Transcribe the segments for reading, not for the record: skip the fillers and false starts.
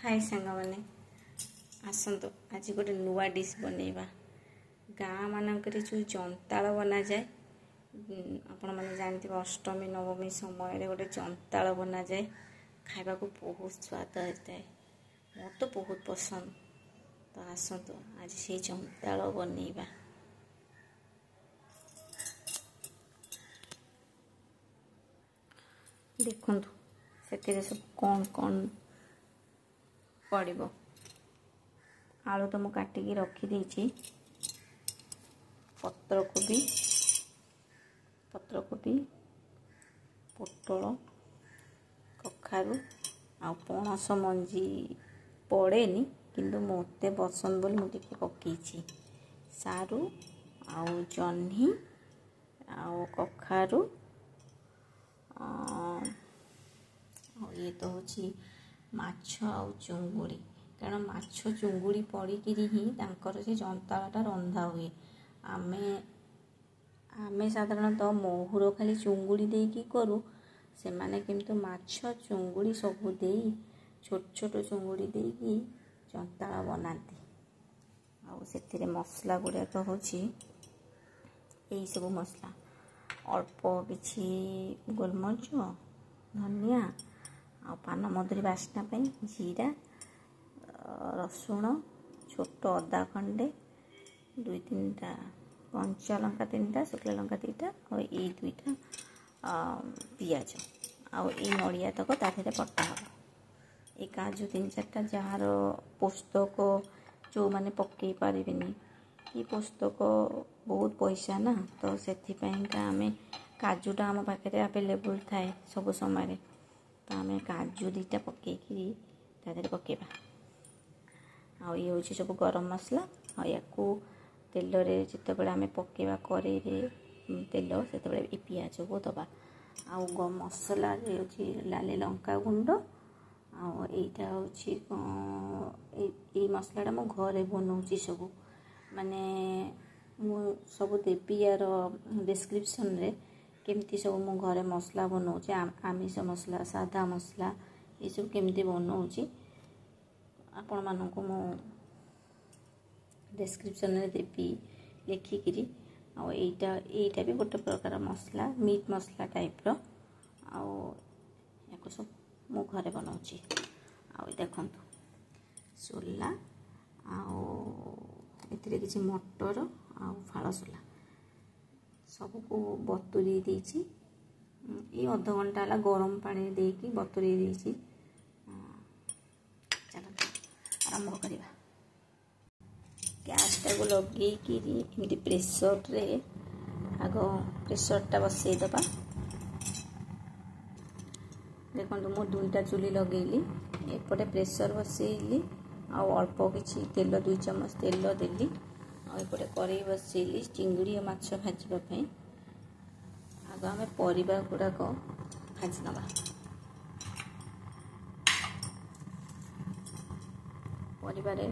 हाय सांग मैंने आसतु आज गोटे नुआ डिश बनैबा गाँ मानक जो जंताल बना जाए आपण मैंने जानते अष्टमी नवमी समय गोटे जंताल बना जाए खाइबा को बहुत स्वाद होता है मोर तो बहुत पसंद। तो आसतु आज से जंताल बनैबा। देखु से सब कौन कौन पड़ो आलू तो मुझे काटिकी रखी पत्रकोबी पोटल कखारू आ पणस मंजी पड़ेनी किंतु मते पसंद बोली मुझे पकई सारू आउ जह्नी आउ कखारू ये तो हूँ माछ आउ चुंगुड़ी कारण माछ चुंगुड़ी पड़िकी ही तांकर से जंताटा रंधा हुए। आमे आमे साधारणतः मोहुर खाली चुंगुड़ी देकी करू से माने किंतु माछ चुंगुड़ी सबू दे छोट छोट चुंगुड़ी देकी जंताला बनाती। आउ से मसला गुड़ाक हूँ यही सब मसला अल्प किछि गोलमरिच धनिया आ पान मधुरी बास्ना जीरा रसुण छोट अदा खंडे दुई तीन टा कंचा लंका तीन टा शुक्ला लंका दुईटा और ये दुईटा पियाज आउ ये नड़िया तक ताधे पट्टा हम ये काजू तीन चार्टा जार पुस्तक जो मैंने पकई पारे कि पुस्तक बहुत पैसा ना तो से आम काजूटा आम पाखे आवेलेबल थाए सब समय तो आम काजू दीटा पकईकि पकेबा। आ ये हूँ सब गरम मसला आ या तेल जिते आम पकेबा कड़े तेल से पियाज को दबा आउ मसला हूँ लाल लंका गुंड आईटा हूँ मसलाटा मो घरे बनाऊँगी सब माने मु सब देवी यार डिस्क्रिप्शन रे केमती सब मो घरे मसला बनाऊँगी आमिष मसला सादा मसला ये सब केमती बनाऊँगी आपण मानक मु डिस्क्रिप्शन रे देवी लिखिकी आईटा भी गोटे प्रकार मसला मीट मसला टाइप रो सब मु घरे बनाऊँगी। आ देखु सोला आउ किसी मटर आउ फालसोला सबको बतुरी देछि ये अध घंटा है गरम पानी देकी बतुरी देछि। चलो आरंभ करवा गैसटा को लगे प्रेसर रे आग प्रेसरटा बसई दबा। देखो मो दुईटा चुली लगेली एपटे प्रेसर बसैली आउ अल्प किछि तेल 2 चम्मच तेल देली आउपटे कड़े बसैली चिंगुड़ी और माछ भाजवाई आग आम परिबा गुड़ाक भाजी नवा। परिबारे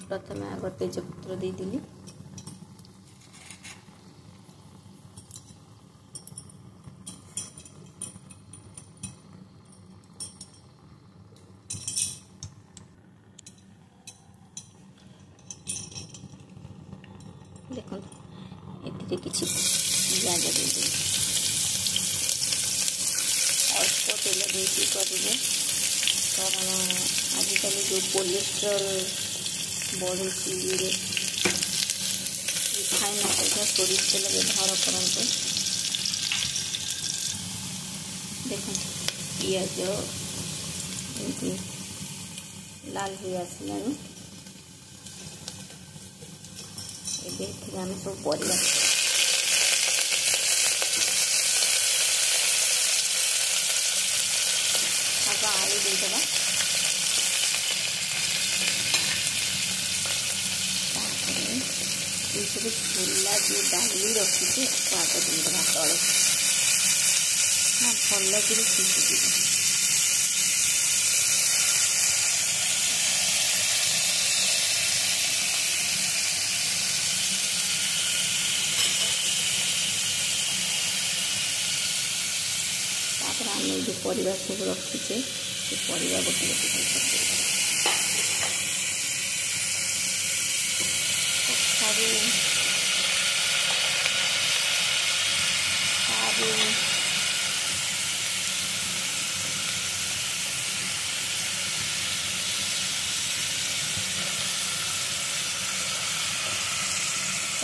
प्रथम आग तेजपत्र देदेली देखो ये किसी पियाज दे अल्प तेल देकी करेंगे कारण आजिकल जो कोलेस्ट्रॉल बढ़ी रिफाइन अपेक्षा सोरिष तेल व्यवहार करते। देखो पियाज एमती लाल हो आसला आम सब परिया आग आलू देदेबा ये सब छोला जो डाली रखी आग देदेबा तले हाँ भल कि सीझी आम जो परिवार सब रखीचे से परिवार गोटे गोटे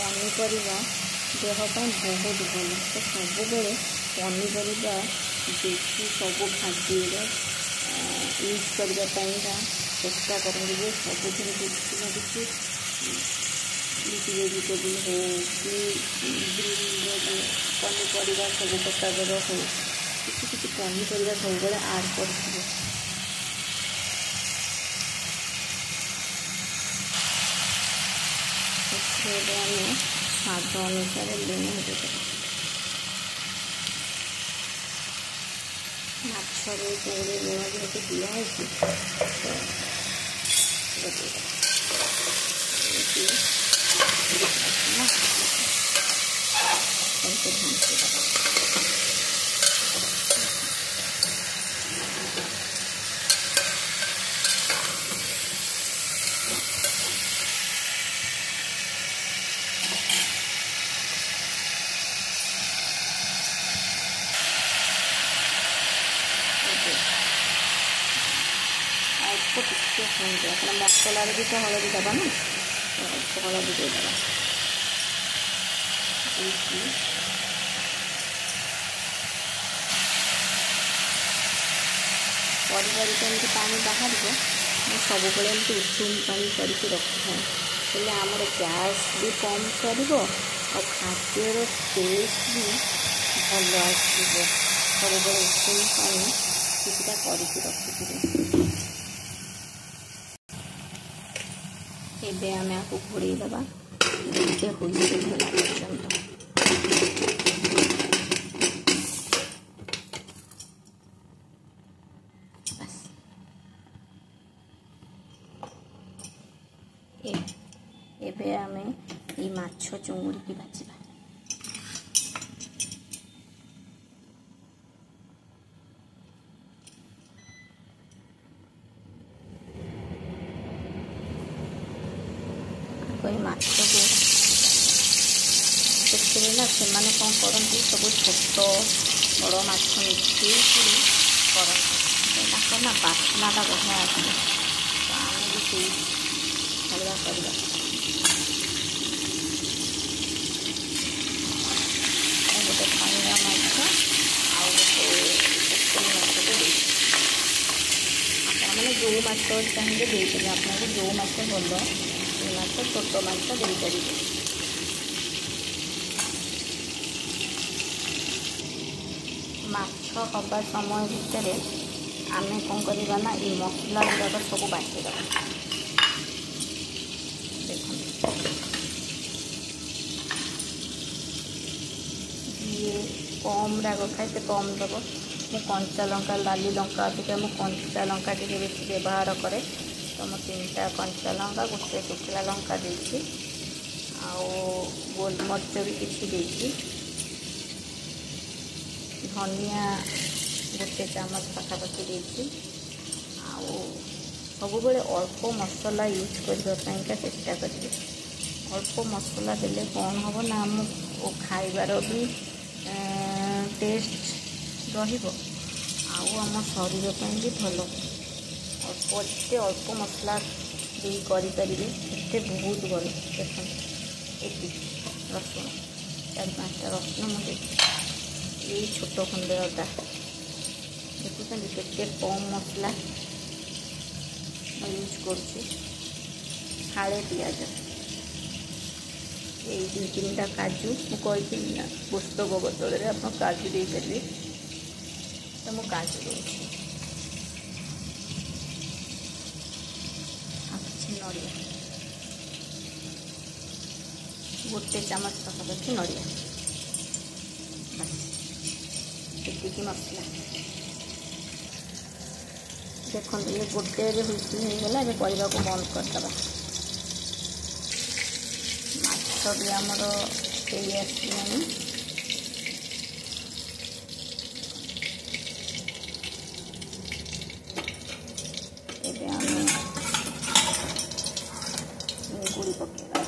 पनीपरिया देह पर बहुत भल। तो सब बेले पनीपरिया देखी सब खाद्य यूज करने चेष्टा करेंगे जे सबुथ किसी ना किसी वेजिटेबल हो कि पनीपरिया सब प्रकार हो किसी किसी पनीपरिया सब बेले आड कर आम स्वाद अनुसार लुण देदें। माछरे चिंगड़ी लुण जेहेतु दिखाई अल्प टिके शुणते अपना मसला भी तो हलदी दबा ना अल्प हलदी देदेगा परिवार एमती पानी बाहर सब उषुम पानी करके रखी था आमर गैस भी कम सर और खाद्यर टेस्ट भी भल आसो सब उषुम पानी किसी करके रखी एबे आम आपको घोड़े दबा देखते हुई पर्यंत एबे आम ये माछ चुंगुड़ी की भाजवा कोई माछ को ସେଥିରେ ନା ସେମାନେ କ'ଣ କରନ୍ତି ସବୁ ଛୋଟ ବଡ଼ ମାଛ ମିଶେଇକି କରନ୍ତି ତାଙ୍କର ନା ବାସ୍ନାଟା ବଢ଼ିଆ ଆସେ। ତ ଆମେ ବି ସେଇ ଭଳିଆ କରିବା। ଗୋଟେ ଖଇରା ମାଛ ଆଉ ଗୋଟେ ପୋଖରୀ ମାଛକୁ ଦେଇଛି। ଆପଣମାନେ ଯେଉଁ ମାଛ ଚାହିଁବେ ଦେଇପାରିବେ ଆପଣଙ୍କୁ ଯେଉଁ ମାଛ ଭଲ ସେ ମାଛ ଛୋଟ ମାଛ ଦେଇପାରିବେ। ମାଛ ହବା ସମୟ ଭିତରେ ଆମେ କ'ଣ କରିବା ନା ଏ ମସଲା ଗୁଡ଼ାକ ସବୁ ବାଟିଦେବା। ଦେଖନ୍ତୁ ଯିଏ କମ୍ ରାଗ ଖାଏ ସେ କମ୍ ଦେବ। ମୁଁ କଞ୍ଚା ଲଙ୍କା ଲାଲି ଲଙ୍କା ଅପେକ୍ଷା ମୁଁ କଞ୍ଚା ଲଙ୍କା ଟିକେ ବେଶୀ ବ୍ୟବହାର କରେ। ତ ମୁଁ 3ଟା କଞ୍ଚା ଲଙ୍କା ଗୋଟେ ଶୁଖିଲା ଲଙ୍କା ଦେଇଛି ଆଉ ଗୋଲମରିଚ ବି କିଛି ଦେଇଛି। धनिया गोटे चामच पाखापाखि देती सब अल्प मसला यूज करने चेष्टा करेंगे। अल्प मसला देले कौन हम ना आम खाइबार भी टेस्ट रम शरीर भी भल। अल्प अल्प मसला दे करेंगे एते बहुत भल। देखिए रसुण 4-5टा रसुण मुझे ये छोट खंडे अदा देखुं के कम मसला यूज करे पियाज ये 2-3टा काजू मुझे पुस्तक बदल में आप काजू दे पारे तो मुझे काजू दूसरी नड़िया गोटे चामच पाखापाखि नड़िया एतिकी मसला देखो ये गोटे होगला ए परिवा को बंद करदे। माछ भी आमर आसलानी एबे आम गुड़ी पकेगा।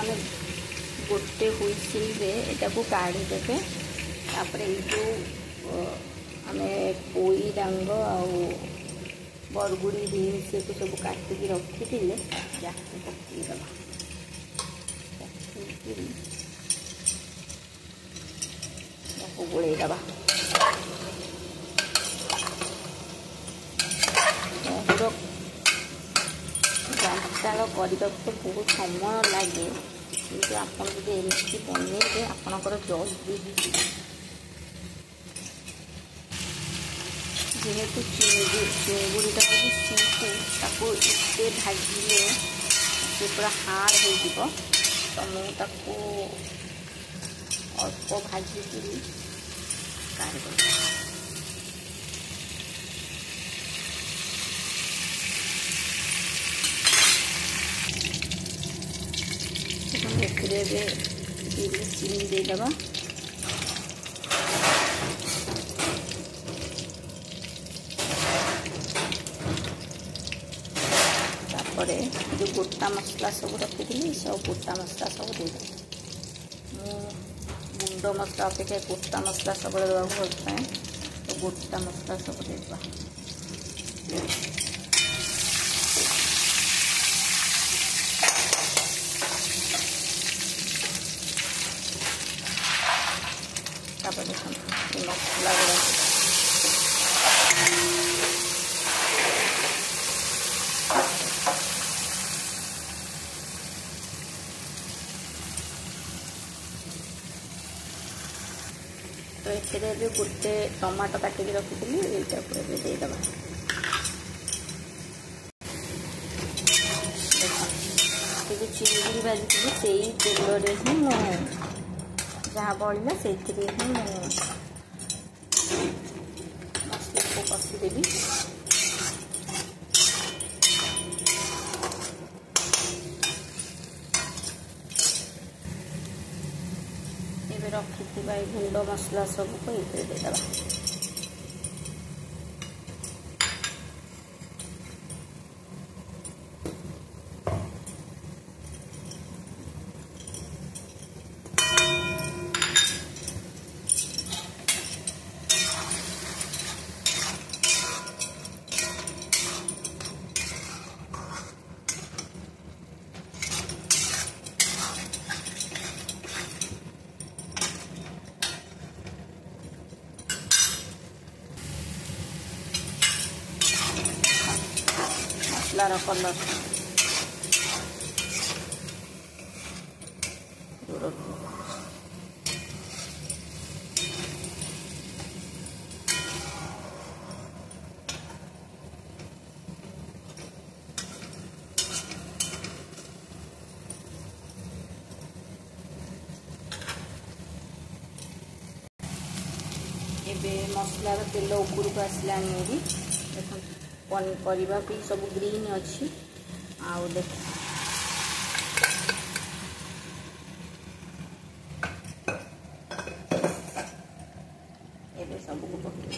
ମାନେ गोटे हुइसिल एटा को काढ़ी देबे। तापरे जो आमे पोई डांग आउ बरगुड़ी बीन्स को सब काटिकी रखी याको पकईदबा। गोलैदबा जंताल करने तो बहुत समय लगे कि आपड़ जब एमती बनइबे आपणकर जल्दी जेहेतु चिंगुड़ीटा सीफूड एते भाजिले से पूरा हार्ड हो तो मुझे अल्प भाजिकी काढ़ी चीनी देदबा। तापरे जो गोटा मसला सब रखी सब गोटा मसला सब देदेबा। गुंड मसला अपेक्षा गोटा मसला सब देवा भल पाए तो गोटा मसला सब देदेबा। मसला गुड़ा तो ये गोटे टमाटो काटिक रखी ये देदेबा। जो चिंगुड़ी भाजी से तेल ही जहाँ बड़ा से मसला को कषिदेवी। ये रखी गुंड मसला सब को ये देदेबा। मसलार कलर एबे मसलार तेल ऊपर को आसलानी देखो पनीपरिया भी सब ग्रीन अच्छी आउ देख एबे सब को पकड़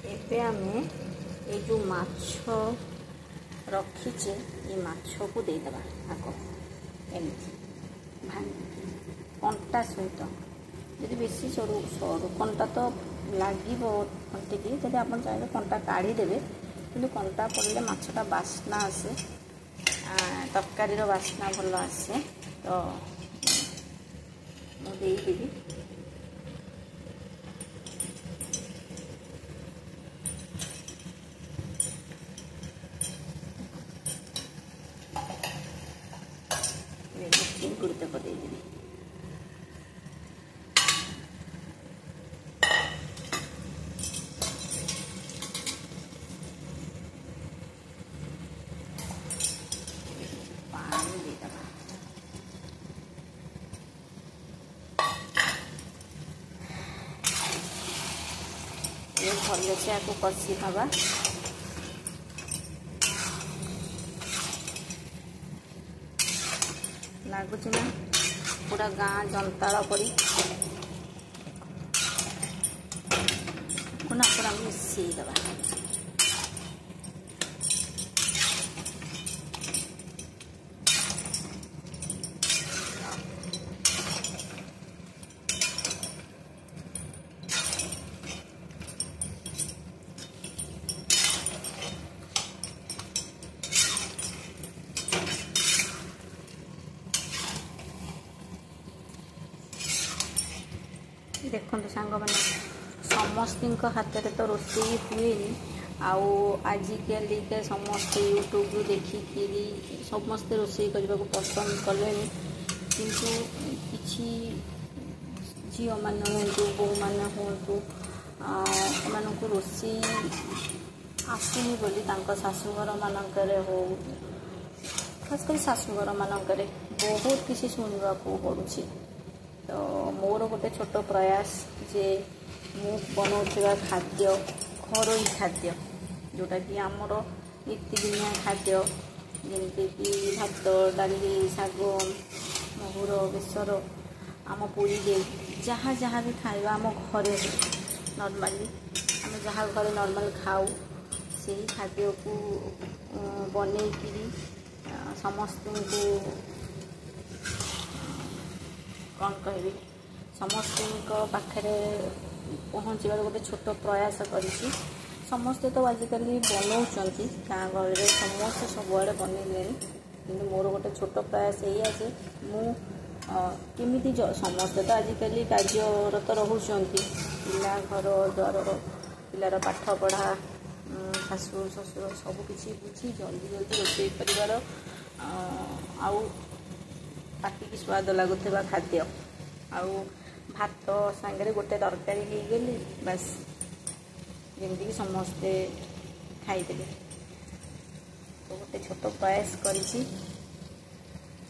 एबे आमे ये जो माछ रखीचे ये माछ को देदेबा। आको एमती कंटा सहित यदि बेसी सरू सरू कंटा तो लगे कंटिकी जब आप चाहिए कंटा काढ़ी देवे कि कंटा पड़े माछटा बास्ना आसे तरकारी बास्ना भल आसे तो मुझे गुड़ते को देदेवी। पानी भलसे आपको कषि दबा। लगुच ना पूरा गाँ जंताल पड़ी पूरा मिसई दबा। देखो सांग मैंने समस्त हाथ में तो रोसे हुए आजिकल के समस्ते यूट्यूब देखिकी समस्ते रोसे करने को पसंद कले किंतु किसी झील मैंने हूँ बो मैंने हूँ एम रोसे आसुनी बोली शाशुघर मानक हो खासकर शाशुघर मानक बहुत किसी शुणा पड़ुछि। तो मोर गोटे छोट प्रयास जे मु बनाऊा खाद्य घरोई खाद्य जोटा कि आमर नीतिदिनिया खाद्य जमीक भात डाली शाग महुर बेसर आम पुरी जहाँ जहाँ भी खाଇବା आम घरे नॉर्मली आम जहाँ घरे नॉर्मल खाऊ से खाद्य को बनईकि समस्त को कौन कहि समस्त पाखे पहुँचार गोटे छोट प्रयास करी समस्ते तो आजिकल बनाऊँच गाँ गहली समस्ते सबुआड़े बनइले कि मोर गोटे छोट प्रयास यही जे मुमि समस्ते तो आजिकल कार्यरत रोचंती पिला घर द्वार पिलार पाठ पढ़ा शाशु शशुर सबकि बुझी जल्दी जल्दी रोषे कर पाटी की स्वाद लगुवा खाद्य आउ भात सांगे गोटे तरकारी हो गली बस जमीक समस्ते खाईदे। तो गोटे छोट प्रयास करी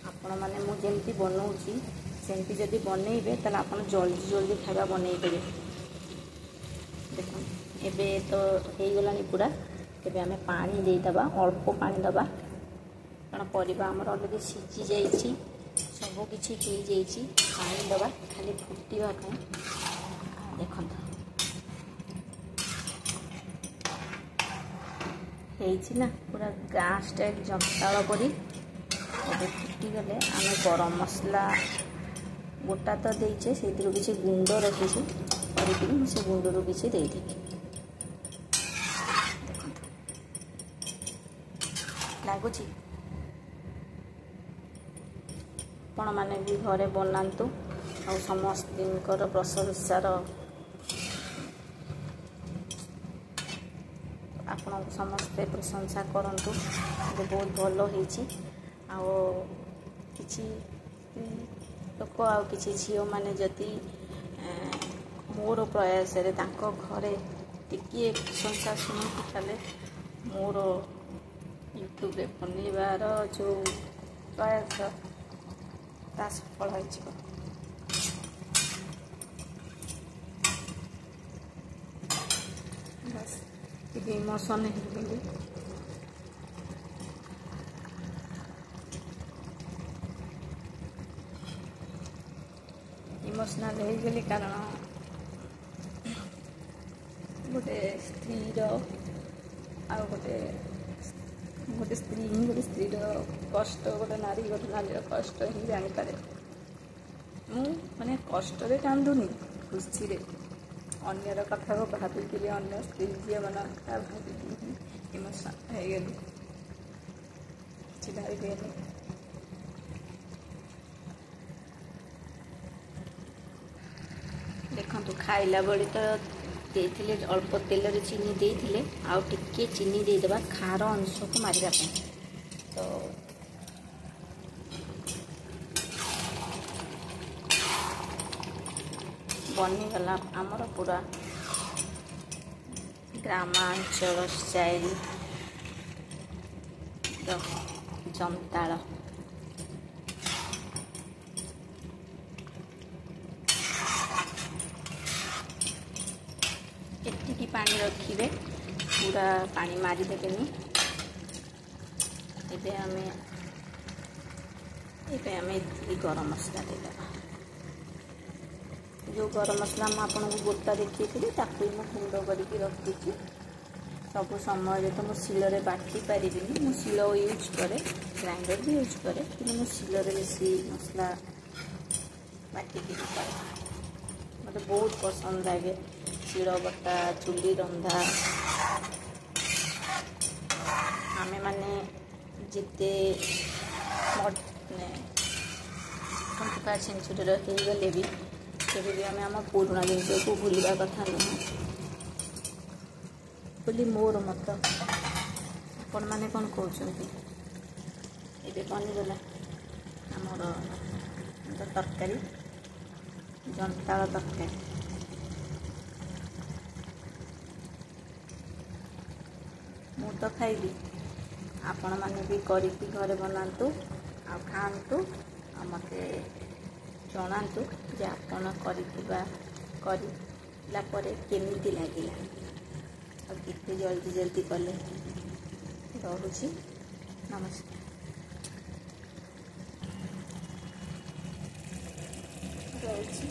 आपण मैंने मुझे बनाऊँगी सेमती जदि बनइबे ताले आपण जल्दी जल्दी खाଇବା बनई देबे। देखो एबे तो हो गलानी पूरा एबे आमे पानी देदबा अल्प पानी दबा कारण परिबा हमर ऑलरेडी सिझी जाइछि सबकि हो जाइछि पानी दबा खाली फुटिबा देखो ना पूरा गाँ स्टाइल जंताल पड़ी फुटीगले आम गरम मसला गोटा तो देचे से किसी गुंड रखी से गुंड रू किसी देदेवी लगुच आपण मैंने भी घरे बनातु आ समस्त प्रशंसार आपण समस्ते प्रशंसा करंतु बहुत भल होइछि किछि लोक आ किछि झील माने जदि मोर प्रयास रे तांको घरे टिकिए प्रशंसा शुणी ताले मोर यूट्यूब रे बनइबार जो प्रयास ता सफल हो बस ये इमोशन है इमोशनाल हो गली कारण गोटे स्त्रीर आ गोटे गोटे स्त्री ही गोटे स्त्रीर कष्ट गोटे नारी कष्ट ही जानीपे मु माने कष्ट कांदुनी खुशी रे अन्यर कथा को भाविकी अन्य स्त्री झील मान भाविकी इमोशनल हो गली किसी भाविनी देखु खाइला बेले तो देते अल्प तेल रे चीनी देते आउ टिके चीनी देदेबा खार अंश को मारिया तो बनीगला आमर पूरा ग्रामांचल स्टाइल जंताल एतिकी पानी रखिए पूरा पानी मारिदेनि एबे आमे गरम मसला देदेबा जो गरम मसला मुझे आपको गोटा देखी ताकू गुंड करके रखी सब समय तो मुझे शिल बाटी पारि मु शिल यूज करे ग्राइंडर भी यूज करे कि शिल बेसी मसला बाटिक मत बहुत पसंद लगे शिल बटा चुली रंधा आमे माने जिते 25 सेंचुरी गले भी केवे भी आम पुराणा जिनस को भूलवा कथा नुह बोली मोर मत आपण मैंने कौन कहते ये बनीगला आमर तरकारी जंताल तरकारी मु तो खाइली आपण मैंने भी करके घरे बनातु आ खातु आ मते जनातु जे आपण करला केमिति लागिला और कितने जल्दी जल्दी कले रोची नमस्कार रोची।